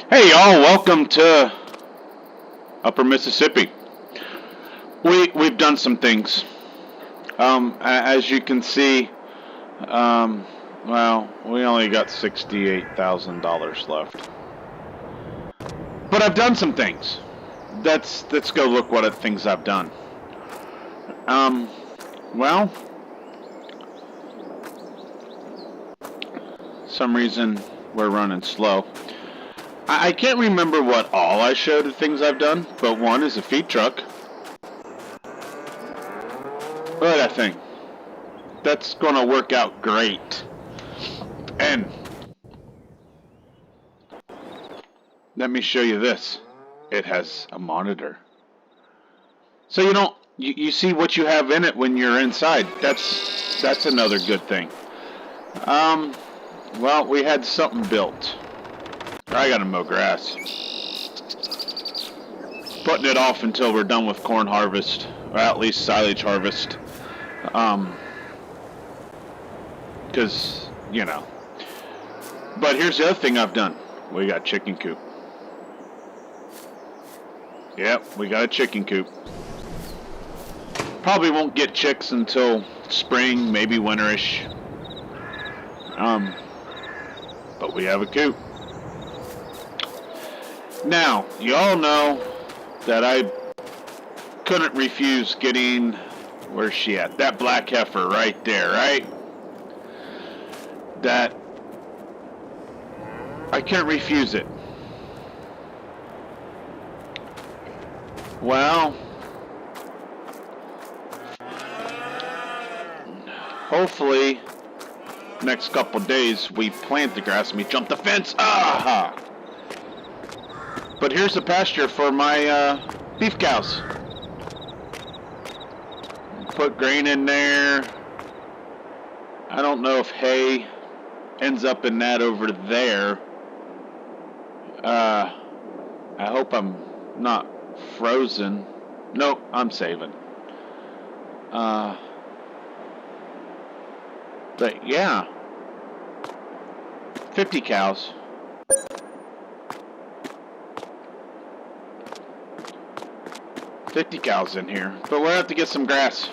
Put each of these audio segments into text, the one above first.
Hey y'all, welcome to Upper Mississippi. We've done some things. As you can see, well, we only got $68,000 left. But I've done some things. Let's go look what things I've done. Well, some reason we're running slow. I can't remember what all I showed of things I've done, but one is a feed truck. Look at that thing. That's gonna work out great. And let me show you this. It has a monitor. So you see what you have in it when you're inside. That's another good thing. Well, we had something built. I gotta mow grass. Putting it off until we're done with corn harvest, or at least silage harvest. Because, you know. But here's the other thing I've done. We got chicken coop. Yep, we got a chicken coop. Probably won't get chicks until spring, maybe winterish. But we have a coop. Now, you all know that I couldn't refuse getting, where's she at? That black heifer right there, right? That, I can't refuse it. Well, hopefully, next couple days we plant the grass and we jump the fence. Aha! But here's the pasture for my beef cows. Put grain in there. I don't know if hay ends up in that over there. I hope I'm not frozen. Nope, I'm saving. But yeah, 50 cows. In here, but we'll have to get some grass.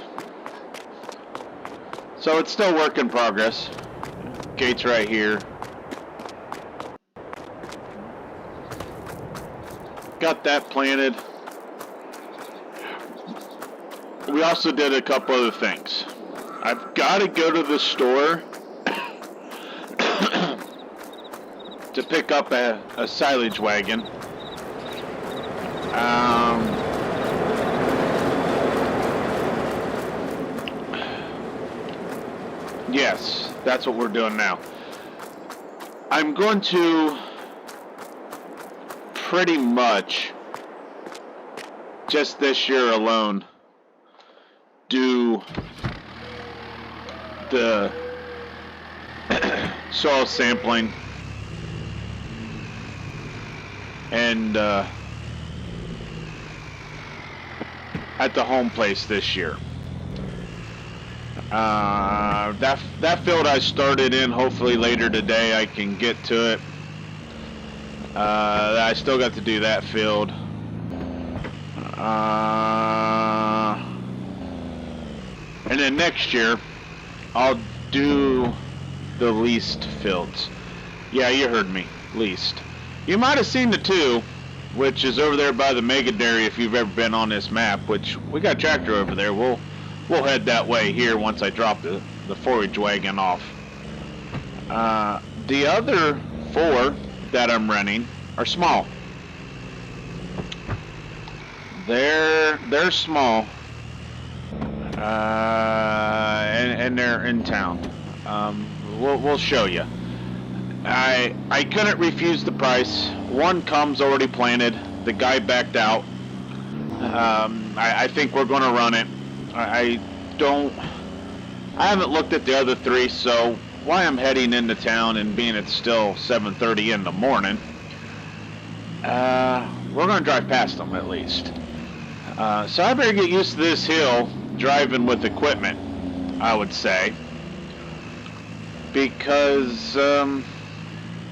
So it's still work in progress. Gates right here. Got that planted. We also did a couple other things. I've got to go to the store to pick up a silage wagon. Yes, that's what we're doing now. I'm going to pretty much just this year alone do the soil sampling and at the home place this year. That field I started in, hopefully later today I can get to it. I still got to do that field. And then next year I'll do the leased fields. Yeah, you heard me, leased. You might have seen the two, which is over there by the Mega Dairy if you've ever been on this map, which we got a tractor over there. We'll head that way here once I drop the forage wagon off. The other 4 that I'm renting are small. They're small, and they're in town. We'll show you. I couldn't refuse the price. One comes already planted. The guy backed out. I think we're going to run it. I haven't looked at the other 3, so while I'm heading into town and being it's still 7:30 in the morning, we're going to drive past them at least. So I better get used to this hill driving with equipment, I would say, because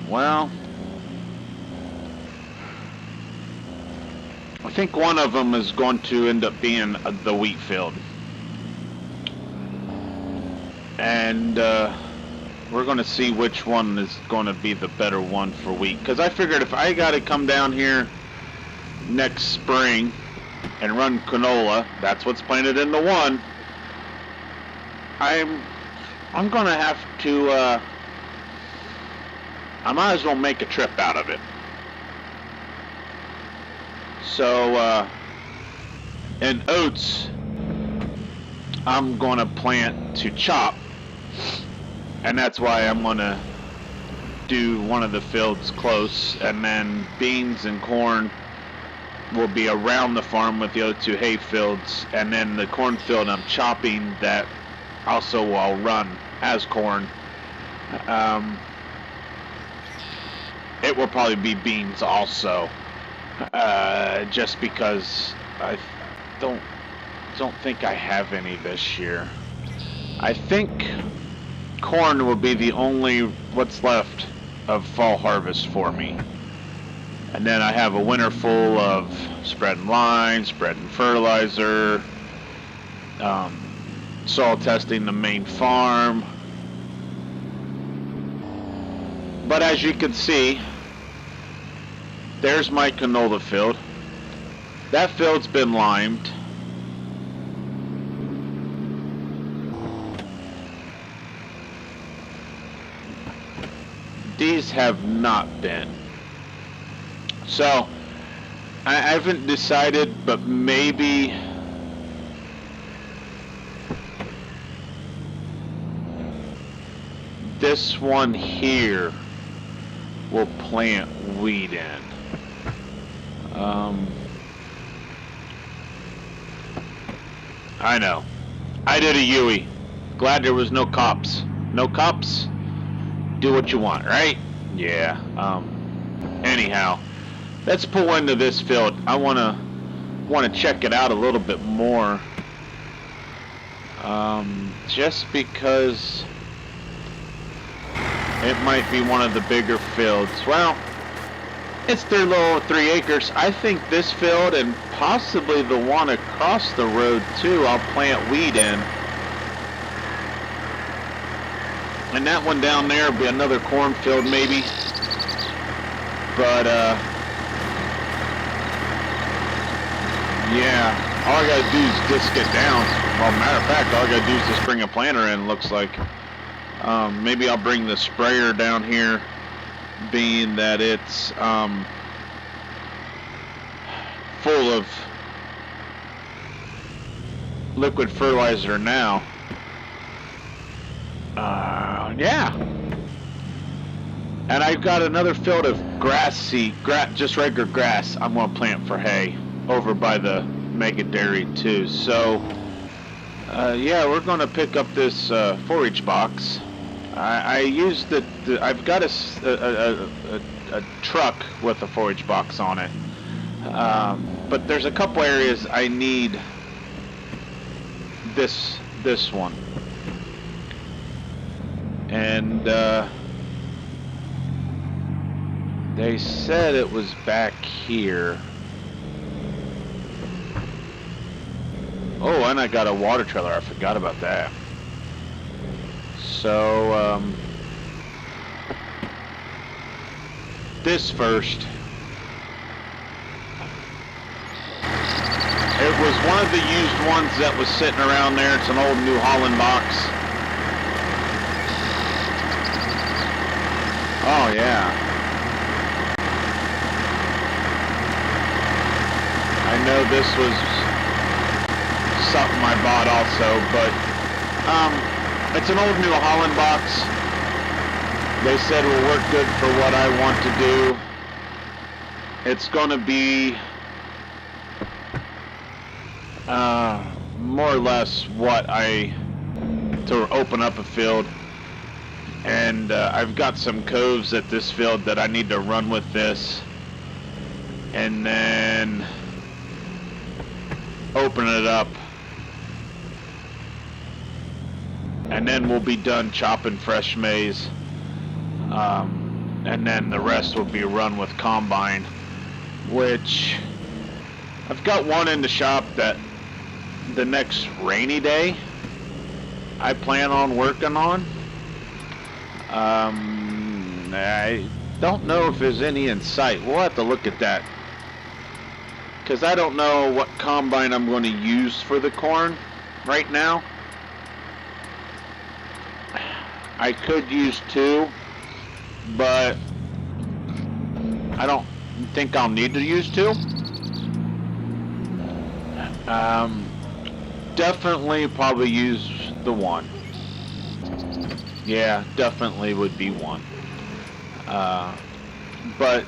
well, think one of them is going to end up being the wheat field. And we're going to see which one is going to be the better one for wheat. Because I figured if I got to come down here next spring and run canola, that's what's planted in the one, I'm going to have to, I might as well make a trip out of it. So, and oats, I'm going to plant to chop. And that's why I'm going to do one of the fields close. And then beans and corn will be around the farm with the other two hay fields. And then the cornfield I'm chopping, that also will run as corn. It will probably be beans also. Just because I don't think I have any this year. I think corn will be the only what's left of fall harvest for me. And then I have a winter full of spreading lime, spreading fertilizer, soil testing the main farm. But as you can see, there's my canola field. That field's been limed. These have not been. So, I haven't decided, but maybe this one here will plant wheat in. I know. I did a Yui. Glad there was no cops. No cops? Do what you want, right? Yeah. Anyhow, let's pull into this field. I wanna check it out a little bit more. Just because it might be one of the bigger fields. Well, it's their little 3 acres. I think this field and possibly the one across the road too, I'll plant wheat in. And that one down there will be another cornfield maybe. But, yeah, all I gotta do is disc it down. Well, matter of fact, all I gotta do is just bring a planter in, looks like. Maybe I'll bring the sprayer down here, being that it's full of liquid fertilizer now. Yeah. And I've got another field of grass seed, just regular grass I'm going to plant for hay over by the mega dairy too. So, yeah, we're going to pick up this forage box. I used I've got a truck with a forage box on it. But there's a couple areas I need this one. And they said it was back here. Oh, and I got a water trailer. I forgot about that. So, this first. It was one of the used ones that was sitting around there. It's an old New Holland box. Oh, yeah. I know this was something I bought also, but it's an old New Holland box. They said it will work good for what I want to do. It's going to be more or less what to open up a field. And I've got some coves at this field that I need to run with this, and then open it up, and then we'll be done chopping fresh maize, and then the rest will be run with combine, which I've got one in the shop that the next rainy day I plan on working on. I don't know if there's any in sight. We'll have to look at that, because I don't know what combine I'm going to use for the corn right now. I could use two, but I don't think I'll need to use two. Definitely probably use the one. Yeah, definitely would be one. But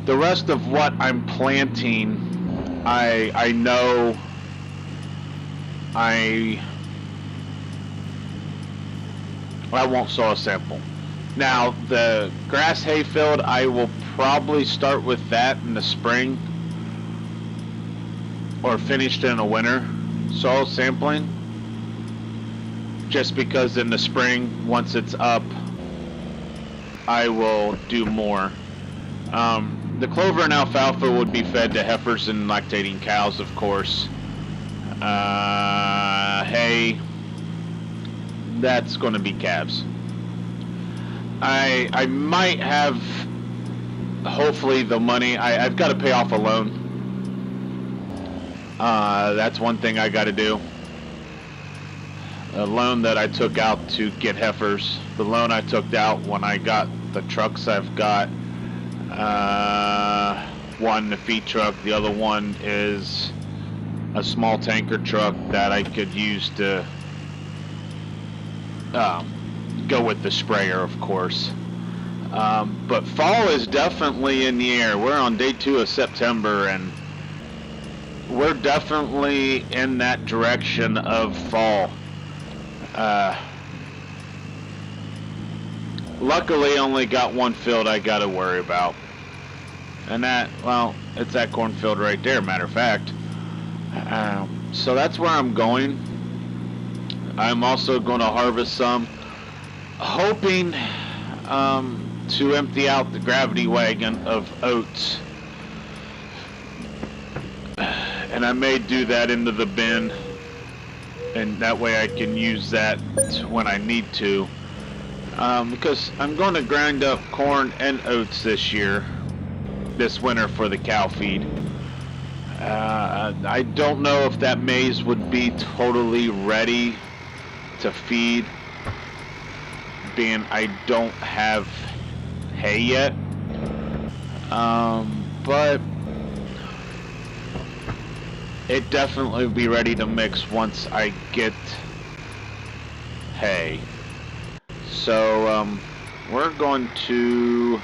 the rest of what I'm planting, I know I won't sow a sample. Now, the grass hay field, I will probably start with that in the spring, or finished in the winter soil sampling, just because in the spring, once it's up, I will do more. The clover and alfalfa would be fed to heifers and lactating cows, of course. Hay, that's going to be calves. I might have, hopefully, the money. I've got to pay off a loan. That's one thing I got to do. A loan that I took out to get heifers. The loan I took out when I got the trucks I've got. One, the feed truck. The other one is a small tanker truck that I could use to go with the sprayer, of course. But fall is definitely in the air. We're on day 2 of September, and we're definitely in that direction of fall. Luckily, only got one field I got to worry about. And that, well, it's that cornfield right there, matter of fact. So that's where I'm going. I'm also going to harvest some, hoping to empty out the gravity wagon of oats. And I may do that into the bin, and that way I can use that when I need to. Because I'm going to grind up corn and oats this winter for the cow feed. I don't know if that maize would be totally ready to feed, being I don't have hay yet. But it definitely will be ready to mix once I get hay. So we're going to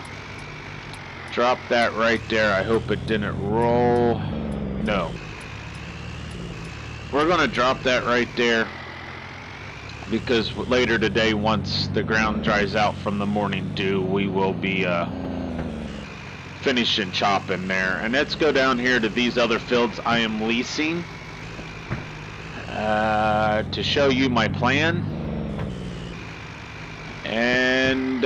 drop that right there. I hope it didn't roll. No. We're going to drop that right there, because later today, once the ground dries out from the morning dew, we will be finishing chopping there. And let's go down here to these other fields I am leasing to show you my plan. And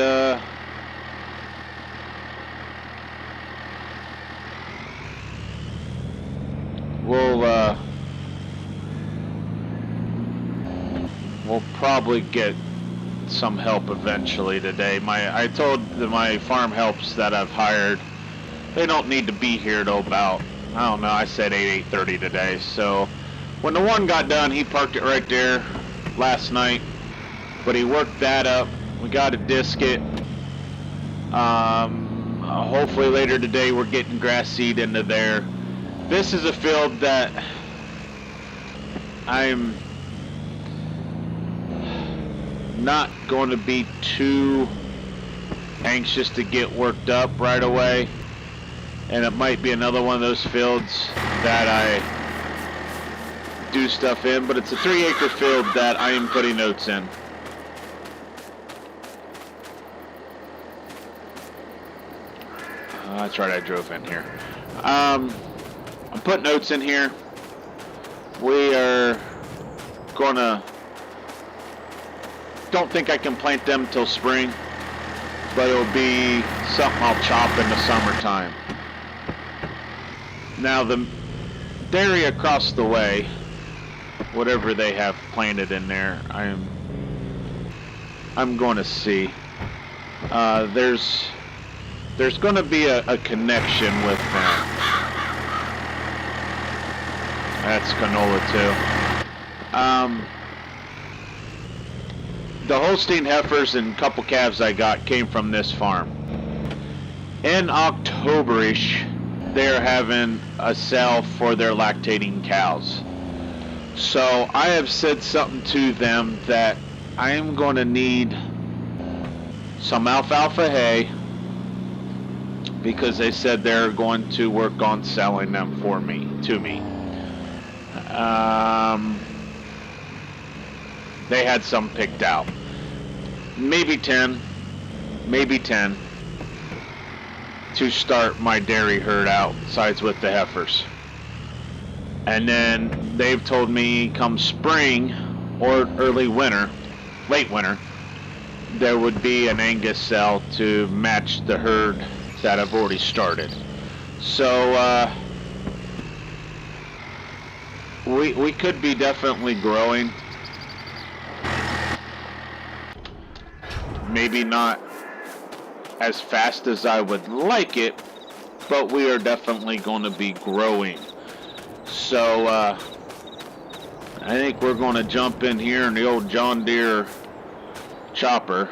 we'll probably get some help eventually today. I told my farm helps that I've hired, they don't need to be here till about, I don't know, I said 8:30 today. So when the one got done, he parked it right there last night, but he worked that up. We got to disc it. Hopefully later today we're getting grass seed into there. This is a field that I'm not going to be too anxious to get worked up right away, and it might be another one of those fields that I do stuff in, but it's a 3-acre field that I am putting oats in. That's right, I drove in here. I'm putting oats in here. We are gonna, don't think I can plant them till spring, but it'll be something I'll chop in the summertime. Now the dairy across the way, whatever they have planted in there, I'm going to see. There's going to be a connection with them. That's canola too. The Holstein heifers and couple calves I got came from this farm. In October-ish, they're having a sale for their lactating cows. So I have said something to them that I am going to need some alfalfa hay, because they said they're going to work on selling them to me. They had some picked out. Maybe 10 to start my dairy herd outsides with the heifers. And then they've told me come spring or early winter, late winter, there would be an Angus sale to match the herd that I've already started. So we could be definitely growing. Maybe not as fast as I would like it, but we are definitely going to be growing. So I think we're going to jump in here in the old John Deere chopper,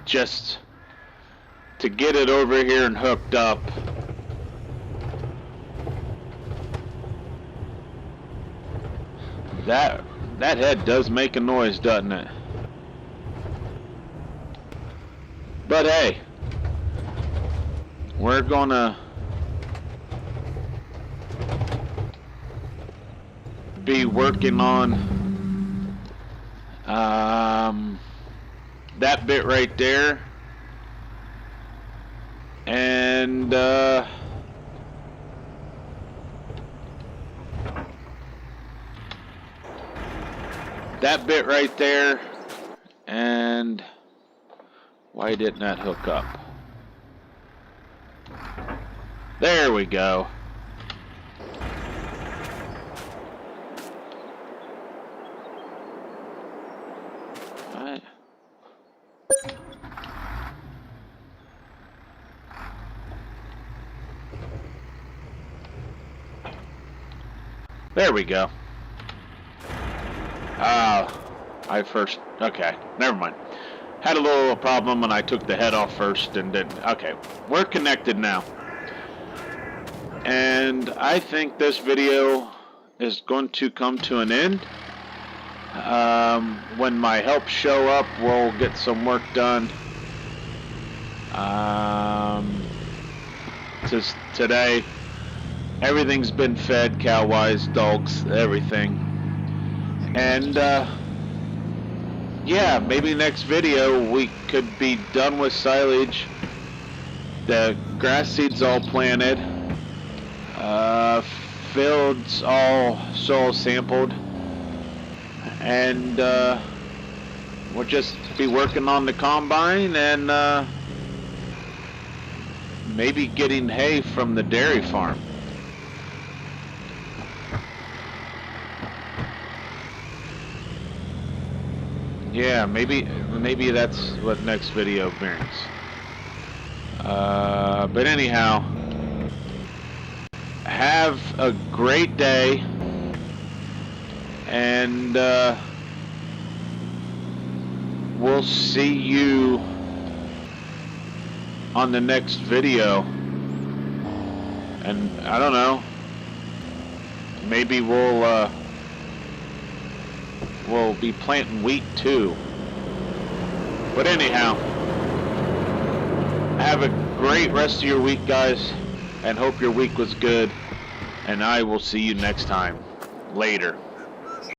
just to get it over here and hooked up. That head does make a noise, doesn't it? But hey, we're gonna be working on that bit right there, and that bit right there, and why didn't that hook up? There we go. Right. There we go. Okay, never mind. Had a little problem when I took the head off first and then, okay, we're connected now. And I think this video is going to come to an end. When my help show up, we'll get some work done. Just today, everything's been fed, cow-wise, dogs, everything. And yeah, maybe next video we could be done with silage. The grass seed's all planted. Fields all soil sampled. And we'll just be working on the combine and maybe getting hay from the dairy farm. Yeah, maybe that's what next video brings. But anyhow, have a great day, and we'll see you on the next video. And I don't know, maybe we'll be planting wheat too. But anyhow, have a great rest of your week, guys, and hope your week was good. And I will see you next time. Later.